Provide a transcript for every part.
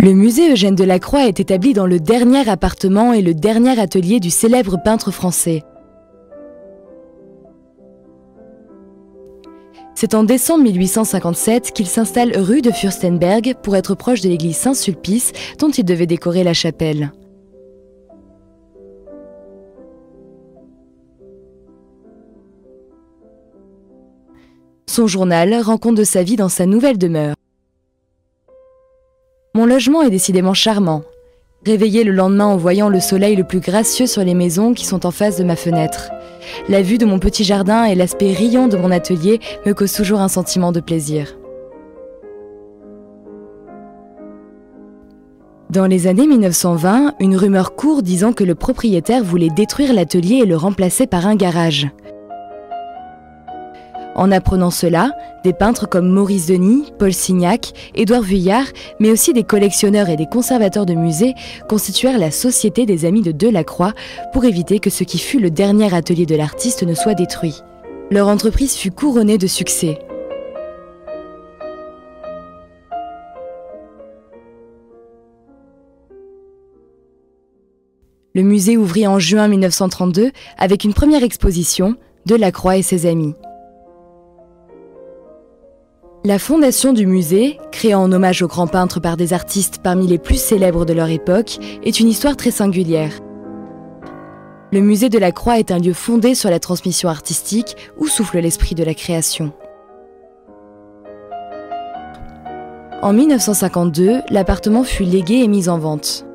Le musée Eugène Delacroix est établi dans le dernier appartement et le dernier atelier du célèbre peintre français. C'est en décembre 1857 qu'il s'installe rue de Fürstenberg pour être proche de l'église Saint-Sulpice dont il devait décorer la chapelle. Son journal rend compte de sa vie dans sa nouvelle demeure. Mon logement est décidément charmant. Réveillé le lendemain en voyant le soleil le plus gracieux sur les maisons qui sont en face de ma fenêtre. La vue de mon petit jardin et l'aspect riant de mon atelier me causent toujours un sentiment de plaisir. Dans les années 1920, une rumeur court disant que le propriétaire voulait détruire l'atelier et le remplacer par un garage. En apprenant cela, des peintres comme Maurice Denis, Paul Signac, Édouard Vuillard, mais aussi des collectionneurs et des conservateurs de musées constituèrent la Société des Amis de Delacroix pour éviter que ce qui fut le dernier atelier de l'artiste ne soit détruit. Leur entreprise fut couronnée de succès. Le musée ouvrit en juin 1932 avec une première exposition, Delacroix et ses amis. La fondation du musée, créée en hommage aux grands peintres par des artistes parmi les plus célèbres de leur époque, est une histoire très singulière. Le musée Delacroix est un lieu fondé sur la transmission artistique où souffle l'esprit de la création. En 1952, l'appartement fut légué et mis en vente.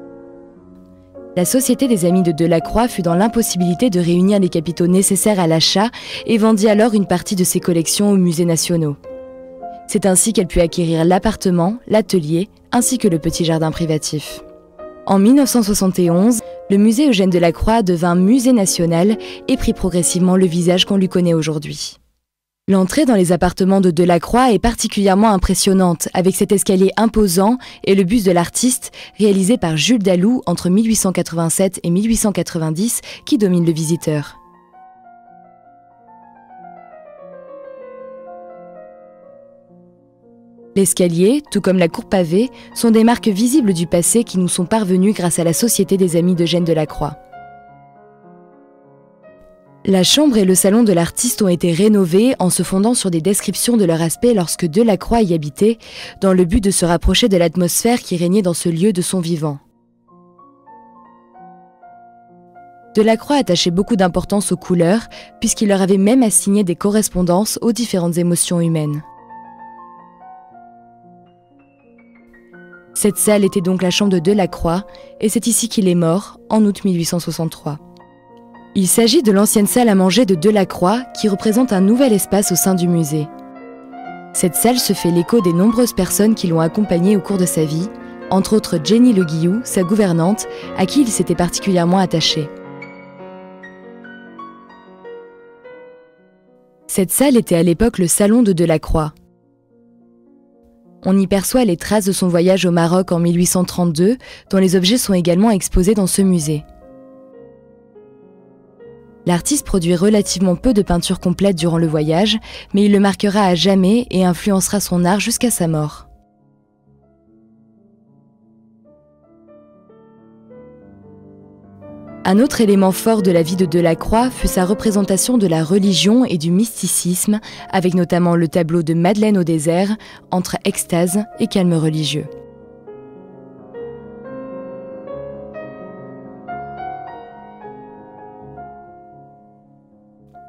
La Société des Amis de Delacroix fut dans l'impossibilité de réunir les capitaux nécessaires à l'achat et vendit alors une partie de ses collections aux musées nationaux. C'est ainsi qu'elle put acquérir l'appartement, l'atelier, ainsi que le petit jardin privatif. En 1971, le musée Eugène Delacroix devint musée national et prit progressivement le visage qu'on lui connaît aujourd'hui. L'entrée dans les appartements de Delacroix est particulièrement impressionnante, avec cet escalier imposant et le buste de l'artiste, réalisé par Jules Dalou entre 1887 et 1890, qui domine le visiteur. L'escalier, tout comme la cour pavée, sont des marques visibles du passé qui nous sont parvenues grâce à la Société des Amis d'Eugène Delacroix. La chambre et le salon de l'artiste ont été rénovés en se fondant sur des descriptions de leur aspect lorsque Delacroix y habitait, dans le but de se rapprocher de l'atmosphère qui régnait dans ce lieu de son vivant. Delacroix attachait beaucoup d'importance aux couleurs, puisqu'il leur avait même assigné des correspondances aux différentes émotions humaines. Cette salle était donc la chambre de Delacroix, et c'est ici qu'il est mort, en août 1863. Il s'agit de l'ancienne salle à manger de Delacroix, qui représente un nouvel espace au sein du musée. Cette salle se fait l'écho des nombreuses personnes qui l'ont accompagné au cours de sa vie, entre autres Jenny Le Guillou, sa gouvernante, à qui il s'était particulièrement attaché. Cette salle était à l'époque le salon de Delacroix. On y perçoit les traces de son voyage au Maroc en 1832, dont les objets sont également exposés dans ce musée. L'artiste produit relativement peu de peintures complètes durant le voyage, mais il le marquera à jamais et influencera son art jusqu'à sa mort. Un autre élément fort de la vie de Delacroix fut sa représentation de la religion et du mysticisme, avec notamment le tableau de Madeleine au désert, entre extase et calme religieux.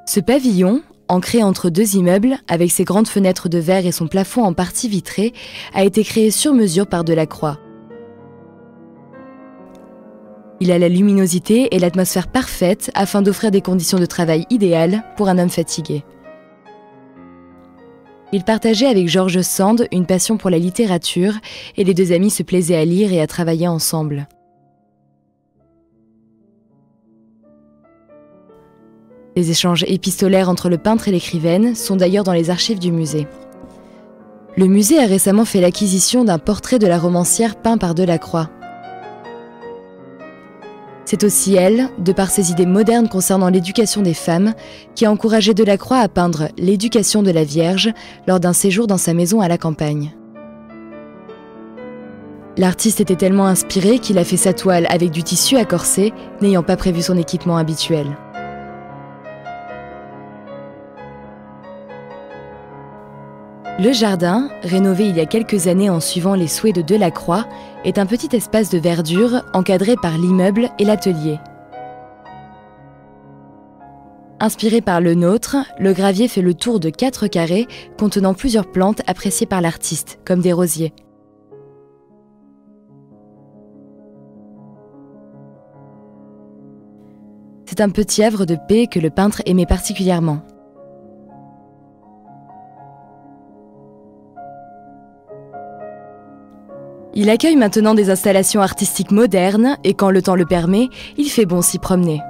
Ce pavillon, ancré entre deux immeubles, avec ses grandes fenêtres de verre et son plafond en partie vitré, a été créé sur mesure par Delacroix. Il a la luminosité et l'atmosphère parfaite afin d'offrir des conditions de travail idéales pour un homme fatigué. Il partageait avec George Sand une passion pour la littérature et les deux amis se plaisaient à lire et à travailler ensemble. Les échanges épistolaires entre le peintre et l'écrivaine sont d'ailleurs dans les archives du musée. Le musée a récemment fait l'acquisition d'un portrait de la romancière peint par Delacroix. C'est aussi elle, de par ses idées modernes concernant l'éducation des femmes, qui a encouragé Delacroix à peindre l'éducation de la Vierge lors d'un séjour dans sa maison à la campagne. L'artiste était tellement inspiré qu'il a fait sa toile avec du tissu à corset, n'ayant pas prévu son équipement habituel. Le jardin, rénové il y a quelques années en suivant les souhaits de Delacroix, est un petit espace de verdure encadré par l'immeuble et l'atelier. Inspiré par le nôtre, le gravier fait le tour de 4 carrés contenant plusieurs plantes appréciées par l'artiste, comme des rosiers. C'est un petit havre de paix que le peintre aimait particulièrement. Il accueille maintenant des installations artistiques modernes et quand le temps le permet, il fait bon s'y promener.